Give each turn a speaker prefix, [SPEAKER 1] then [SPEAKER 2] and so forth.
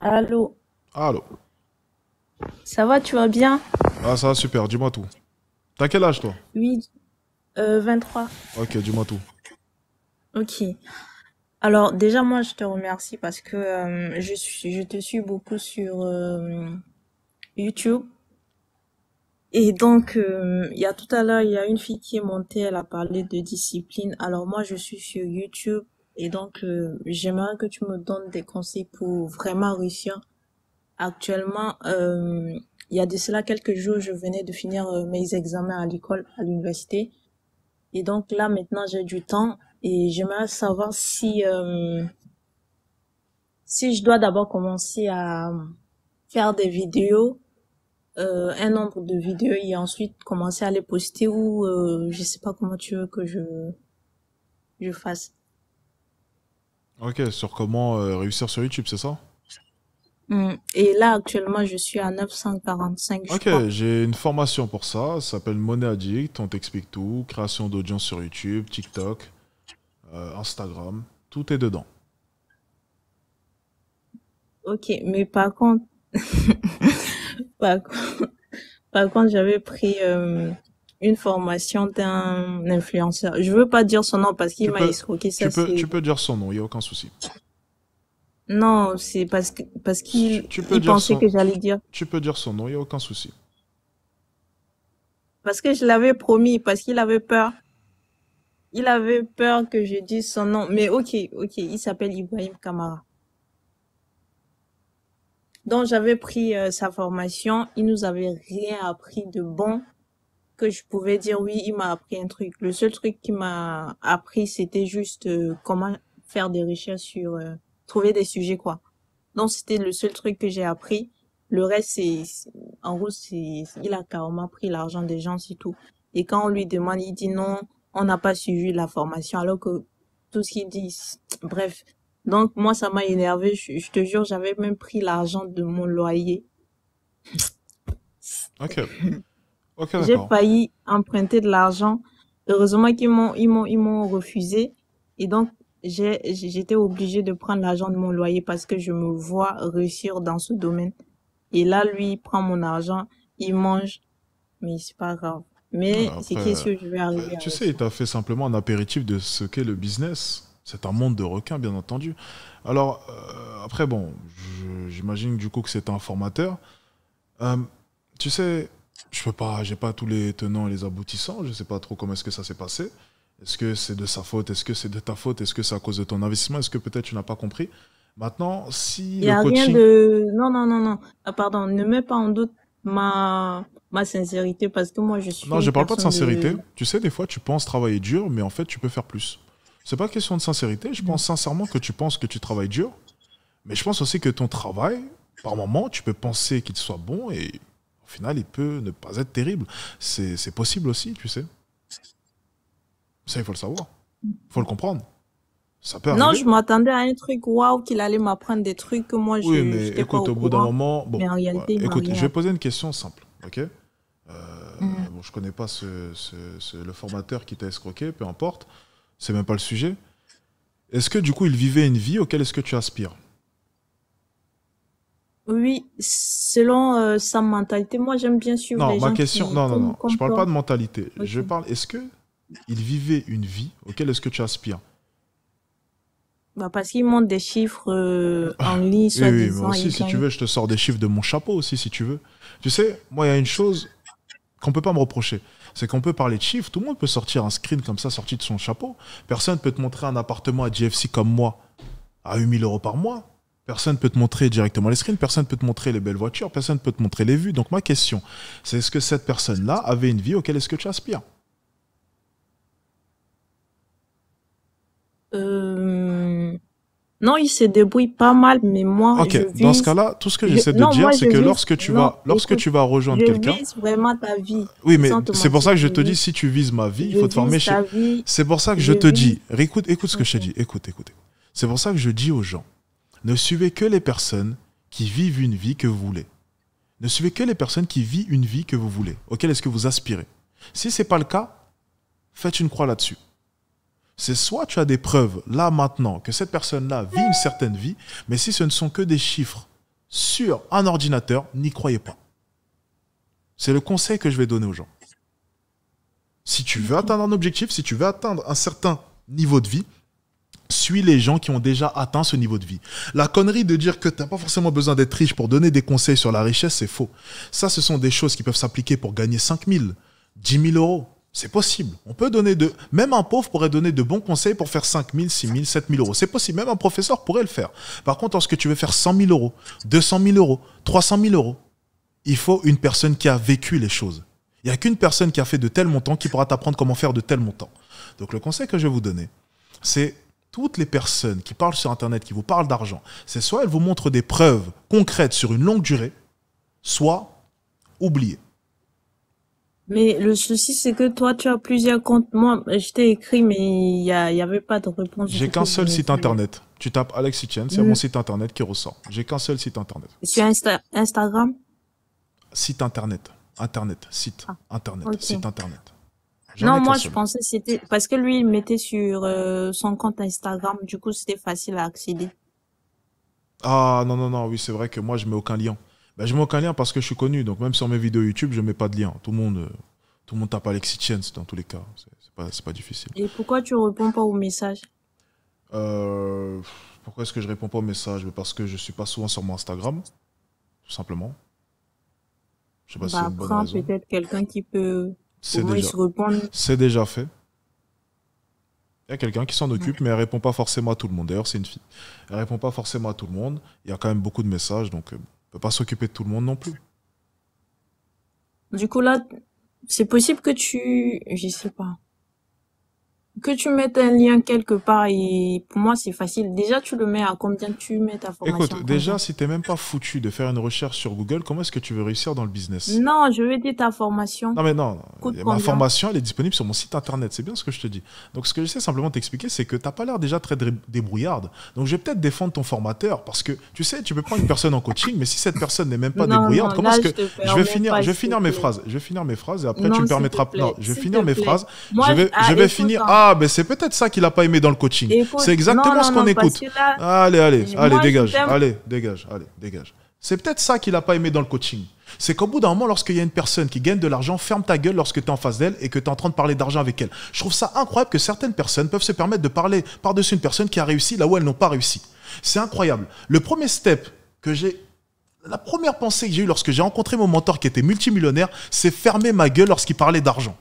[SPEAKER 1] Allô,
[SPEAKER 2] Allô.
[SPEAKER 1] ça va, tu vas bien?
[SPEAKER 2] Ah, ça va super, dis-moi tout. T'as quel âge toi?
[SPEAKER 1] Oui, 23.
[SPEAKER 2] Ok, dis-moi tout.
[SPEAKER 1] Ok. Alors déjà, moi, je te remercie parce que je te suis beaucoup sur YouTube. Et donc, il y a tout à l'heure, il y a une fille qui est montée, elle a parlé de discipline. Alors moi, je suis sur YouTube et donc j'aimerais que tu me donnes des conseils pour vraiment réussir. Actuellement, il y a de cela quelques jours, je venais de finir mes examens à l'école, à l'université. Et donc là, maintenant, j'ai du temps et j'aimerais savoir si je dois d'abord commencer à faire des vidéos, un nombre de vidéos et ensuite commencer à les poster ou je sais pas comment tu veux que je fasse.
[SPEAKER 2] Ok, sur comment réussir sur YouTube, c'est ça?
[SPEAKER 1] Et là, actuellement, je suis à 945, je
[SPEAKER 2] Ok,
[SPEAKER 1] crois.
[SPEAKER 2] j'ai une formation pour ça, ça s'appelle Money Addict, on t'explique tout, création d'audience sur YouTube, TikTok, Instagram, tout est dedans.
[SPEAKER 1] Ok, mais par contre, par, par contre, j'avais pris une formation d'un influenceur. Je veux pas dire son nom parce qu'il
[SPEAKER 2] Tu
[SPEAKER 1] m'a
[SPEAKER 2] peux,
[SPEAKER 1] escroqué, ça c'est.
[SPEAKER 2] tu peux dire son nom, il n'y a aucun souci.
[SPEAKER 1] Non, c'est parce qu'il
[SPEAKER 2] Tu peux
[SPEAKER 1] il
[SPEAKER 2] dire
[SPEAKER 1] pensait
[SPEAKER 2] son,
[SPEAKER 1] que j'allais dire
[SPEAKER 2] tu peux dire son nom, il n'y a aucun souci.
[SPEAKER 1] parce que je l'avais promis parce qu'il avait peur. Il avait peur que je dise son nom. Mais ok, ok, il s'appelle Ibrahim Kamara. Donc j'avais pris sa formation, il nous avait rien appris de bon que je pouvais dire oui, il m'a appris un truc. Le seul truc qu'il m'a appris, c'était juste comment faire des recherches sur trouver des sujets quoi. Donc c'était le seul truc que j'ai appris. Le reste en gros c'est il a carrément pris l'argent des gens c'est tout. Et quand on lui demande, il dit non, on n'a pas suivi la formation alors que tout ce qu'il dit bref. Donc moi ça m'a énervé, je te jure, j'avais même pris l'argent de mon loyer.
[SPEAKER 2] Ok, ok
[SPEAKER 1] J'ai
[SPEAKER 2] d'accord.
[SPEAKER 1] failli emprunter de l'argent. Heureusement ils m'ont refusé. Et donc, j'étais obligée de prendre l'argent de mon loyer parce que je me vois réussir dans ce domaine. Et là, lui, il prend mon argent, il mange, mais c'est pas grave.
[SPEAKER 2] Ouais,
[SPEAKER 1] Mais c'est
[SPEAKER 2] après,
[SPEAKER 1] qui est sûr que je vais arriver à
[SPEAKER 2] tu sais, il
[SPEAKER 1] réussir.
[SPEAKER 2] t'a fait simplement un apéritif de ce qu'est le business. C'est un monde de requins, bien entendu. Alors, après, bon, j'imagine du coup que c'est un formateur. Euh, tu sais, je peux pas, j'ai pas tous les tenants et les aboutissants. Je sais pas trop comment est-ce que ça s'est passé. Est-ce que c'est de sa faute? Est-ce que c'est de ta faute? Est-ce que c'est à cause de ton investissement? Est-ce que peut-être tu n'as pas compris? Maintenant, si
[SPEAKER 1] Il y
[SPEAKER 2] le
[SPEAKER 1] a rien
[SPEAKER 2] coaching...
[SPEAKER 1] de... Non, non, non, non. Ah, pardon, ne mets pas en doute ma sincérité parce que moi, je suis
[SPEAKER 2] Non, je
[SPEAKER 1] une
[SPEAKER 2] parle pas de
[SPEAKER 1] personne
[SPEAKER 2] sincérité.
[SPEAKER 1] de...
[SPEAKER 2] Tu sais, des fois, tu penses travailler dur, mais en fait, tu peux faire plus. C'est pas question de sincérité. Je pense sincèrement que tu penses que tu travailles dur, mais je pense aussi que ton travail, par moment, tu peux penser qu'il soit bon et au final, il peut ne pas être terrible. C'est possible aussi, tu sais. Ça, il faut le savoir. Il faut le comprendre. Ça peut
[SPEAKER 1] Non,
[SPEAKER 2] arriver.
[SPEAKER 1] je m'attendais à un truc waouh, qu'il allait m'apprendre des trucs que moi,
[SPEAKER 2] Oui,
[SPEAKER 1] je
[SPEAKER 2] mais
[SPEAKER 1] n'étais pas
[SPEAKER 2] écoute,
[SPEAKER 1] au
[SPEAKER 2] au bout d'un
[SPEAKER 1] courant.
[SPEAKER 2] moment, bon,
[SPEAKER 1] Mais en
[SPEAKER 2] voilà.
[SPEAKER 1] réalité, il m'a
[SPEAKER 2] Écoute, je
[SPEAKER 1] rien
[SPEAKER 2] vais
[SPEAKER 1] appris.
[SPEAKER 2] poser une question simple, ok?
[SPEAKER 1] Mhm.
[SPEAKER 2] Bon, je connais pas le formateur qui t'a escroqué, peu importe. C'est même pas le sujet. Est-ce que du coup, il vivait une vie auquel est-ce que tu aspires?
[SPEAKER 1] Oui, selon sa mentalité, moi, j'aime bien suivre
[SPEAKER 2] Non,
[SPEAKER 1] les
[SPEAKER 2] ma
[SPEAKER 1] gens
[SPEAKER 2] question, non, non, non. Je
[SPEAKER 1] comme
[SPEAKER 2] parle pas
[SPEAKER 1] toi.
[SPEAKER 2] de mentalité.
[SPEAKER 1] Ok.
[SPEAKER 2] Je parle, est-ce que il vivait une vie auquel est-ce que tu aspires?
[SPEAKER 1] Bah, parce qu'ils montrent des chiffres en ligne,
[SPEAKER 2] Oui, oui, mais
[SPEAKER 1] soi-disant,
[SPEAKER 2] aussi,
[SPEAKER 1] ils
[SPEAKER 2] si tu
[SPEAKER 1] gagnent.
[SPEAKER 2] veux, je te sors des chiffres de mon chapeau aussi, si tu veux. Tu sais, moi, il y a une chose qu'on peut pas me reprocher. C'est qu'on peut parler de chiffres. Tout le monde peut sortir un screen comme ça, sorti de son chapeau. Personne peut te montrer un appartement à JFC comme moi à 8 000 € par mois. Personne peut te montrer directement les screens. Personne peut te montrer les belles voitures. Personne peut te montrer les vues. Donc, ma question, c'est est-ce que cette personne-là avait une vie auquel est-ce que tu aspires?
[SPEAKER 1] Euh, non, ils se débrouillent pas mal, mais moi,
[SPEAKER 2] Ok,
[SPEAKER 1] je
[SPEAKER 2] dans ce
[SPEAKER 1] vise.
[SPEAKER 2] cas-là, tout ce que j'essaie de
[SPEAKER 1] Non,
[SPEAKER 2] dire,
[SPEAKER 1] moi,
[SPEAKER 2] c'est
[SPEAKER 1] je
[SPEAKER 2] que
[SPEAKER 1] vise. Non,
[SPEAKER 2] lorsque
[SPEAKER 1] écoute,
[SPEAKER 2] tu vas rejoindre
[SPEAKER 1] je
[SPEAKER 2] quelqu'un,
[SPEAKER 1] vise vraiment ta vie.
[SPEAKER 2] oui, mais
[SPEAKER 1] Sans te
[SPEAKER 2] c'est pour
[SPEAKER 1] mentir,
[SPEAKER 2] ça que je te dis, si tu vises ma vie, il
[SPEAKER 1] je
[SPEAKER 2] faut te former
[SPEAKER 1] vise
[SPEAKER 2] chez...
[SPEAKER 1] ta vie.
[SPEAKER 2] C'est pour ça que je
[SPEAKER 1] Je
[SPEAKER 2] te
[SPEAKER 1] vise.
[SPEAKER 2] dis, écoute, écoute ce que je te
[SPEAKER 1] Ok.
[SPEAKER 2] dis, écoute, écoute, écoute. C'est pour ça que je dis aux gens, ne suivez que les personnes qui vivent une vie que vous voulez. Ne suivez que les personnes qui vivent une vie que vous voulez, auquel est-ce que vous aspirez. Si ce n'est pas le cas, faites une croix là-dessus. C'est soit tu as des preuves, là, maintenant, que cette personne-là vit une certaine vie, mais si ce ne sont que des chiffres, sur un ordinateur, n'y croyez pas. C'est le conseil que je vais donner aux gens. Si tu veux atteindre un objectif, si tu veux atteindre un certain niveau de vie, suis les gens qui ont déjà atteint ce niveau de vie. La connerie de dire que tu n'as pas forcément besoin d'être riche pour donner des conseils sur la richesse, c'est faux. Ça, ce sont des choses qui peuvent s'appliquer pour gagner 5 000, 10 000 euros. C'est possible. On peut donner même un pauvre pourrait donner de bons conseils pour faire 5 000, 6 000, 7 000 euros. C'est possible. Même un professeur pourrait le faire. Par contre, lorsque tu veux faire 100 000 euros, 200 000 euros, 300 000 euros, il faut une personne qui a vécu les choses. Il n'y a qu'une personne qui a fait de tels montants qui pourra t'apprendre comment faire de tels montants. Donc, le conseil que je vais vous donner, c'est toutes les personnes qui parlent sur Internet, qui vous parlent d'argent, c'est soit elles vous montrent des preuves concrètes sur une longue durée, soit oubliez.
[SPEAKER 1] Mais le souci, c'est que toi, tu as plusieurs comptes. Moi, je t'ai écrit, mais y avait pas de réponse.
[SPEAKER 2] J'ai qu'un seul site Internet. Tu tapes Alex Etienne, c'est mon site Internet qui ressort. J'ai qu'un seul site Internet.
[SPEAKER 1] Sur Instagram?
[SPEAKER 2] Site Internet. Internet. Site. Internet.
[SPEAKER 1] Ok.
[SPEAKER 2] Site Internet.
[SPEAKER 1] Non, moi, je pensais que c'était parce que lui, il mettait sur son compte Instagram. Du coup, c'était facile à accéder.
[SPEAKER 2] Ah non, non, non, oui, c'est vrai que moi, je mets aucun lien. Ben, je mets aucun lien parce que je suis connu. Donc, même sur mes vidéos YouTube, je mets pas de lien. Tout le monde tape Alex Etienne dans tous les cas. C'est pas difficile.
[SPEAKER 1] Et pourquoi tu réponds pas aux messages?
[SPEAKER 2] Pourquoi est-ce que je réponds pas aux messages? Parce que je suis pas souvent sur mon Instagram, tout simplement. Je sais pas si c'est une bonne
[SPEAKER 1] Prends
[SPEAKER 2] raison.
[SPEAKER 1] peut-être quelqu'un qui peut au moins se répondre.
[SPEAKER 2] C'est déjà fait. Il y a quelqu'un qui s'en occupe, mais elle répond pas forcément à tout le monde. D'ailleurs, c'est une fille. Elle répond pas forcément à tout le monde. Il y a quand même beaucoup de messages, donc elle peut pas s'occuper de tout le monde non plus.
[SPEAKER 1] Du coup, là, c'est possible que je sais pas, que tu mettes un lien quelque part et pour moi, c'est facile. Déjà, tu le mets à combien tu mets ta formation?
[SPEAKER 2] Écoute, déjà, si t'es même pas foutu de faire une recherche sur Google, comment est-ce que tu veux réussir dans le business?
[SPEAKER 1] Non, je veux dire ta formation.
[SPEAKER 2] Non mais non,
[SPEAKER 1] Coûte
[SPEAKER 2] ma
[SPEAKER 1] combien?
[SPEAKER 2] formation elle est disponible sur mon site internet, c'est bien ce que je te dis. Donc ce que j'essaie simplement de t'expliquer, c'est que t'as pas l'air déjà très débrouillarde. Donc je vais peut-être défendre ton formateur parce que tu sais, tu peux prendre une personne en coaching, mais si cette personne n'est même pas débrouillarde, comment
[SPEAKER 1] là,
[SPEAKER 2] est-ce que je vais finir mes
[SPEAKER 1] plaît.
[SPEAKER 2] phrases, je vais finir mes phrases et après
[SPEAKER 1] Non,
[SPEAKER 2] tu me
[SPEAKER 1] s'il te
[SPEAKER 2] permettras.
[SPEAKER 1] plaît,
[SPEAKER 2] Non, je vais
[SPEAKER 1] s'il
[SPEAKER 2] finir
[SPEAKER 1] te
[SPEAKER 2] mes
[SPEAKER 1] plaît.
[SPEAKER 2] phrases.
[SPEAKER 1] Moi,
[SPEAKER 2] Je vais
[SPEAKER 1] écoute,
[SPEAKER 2] finir.
[SPEAKER 1] hein.
[SPEAKER 2] Ah, ben c'est peut-être ça qu'il a pas aimé dans le coaching.
[SPEAKER 1] Écoute,
[SPEAKER 2] C'est exactement
[SPEAKER 1] non,
[SPEAKER 2] ce
[SPEAKER 1] non,
[SPEAKER 2] qu'on
[SPEAKER 1] non, parce
[SPEAKER 2] écoute.
[SPEAKER 1] que là,
[SPEAKER 2] Allez,
[SPEAKER 1] moi, je
[SPEAKER 2] dégage.
[SPEAKER 1] t'aime.
[SPEAKER 2] Allez, dégage. C'est peut-être ça qu'il a pas aimé dans le coaching. C'est qu'au bout d'un moment, lorsqu'il y a une personne qui gagne de l'argent, ferme ta gueule lorsque tu es en face d'elle et que tu es en train de parler d'argent avec elle. Je trouve ça incroyable que certaines personnes peuvent se permettre de parler par-dessus une personne qui a réussi là où elles n'ont pas réussi. C'est incroyable. Le premier step que j'ai, la première pensée que j'ai eue lorsque j'ai rencontré mon mentor qui était multimillionnaire, c'est fermer ma gueule lorsqu'il parlait d'argent.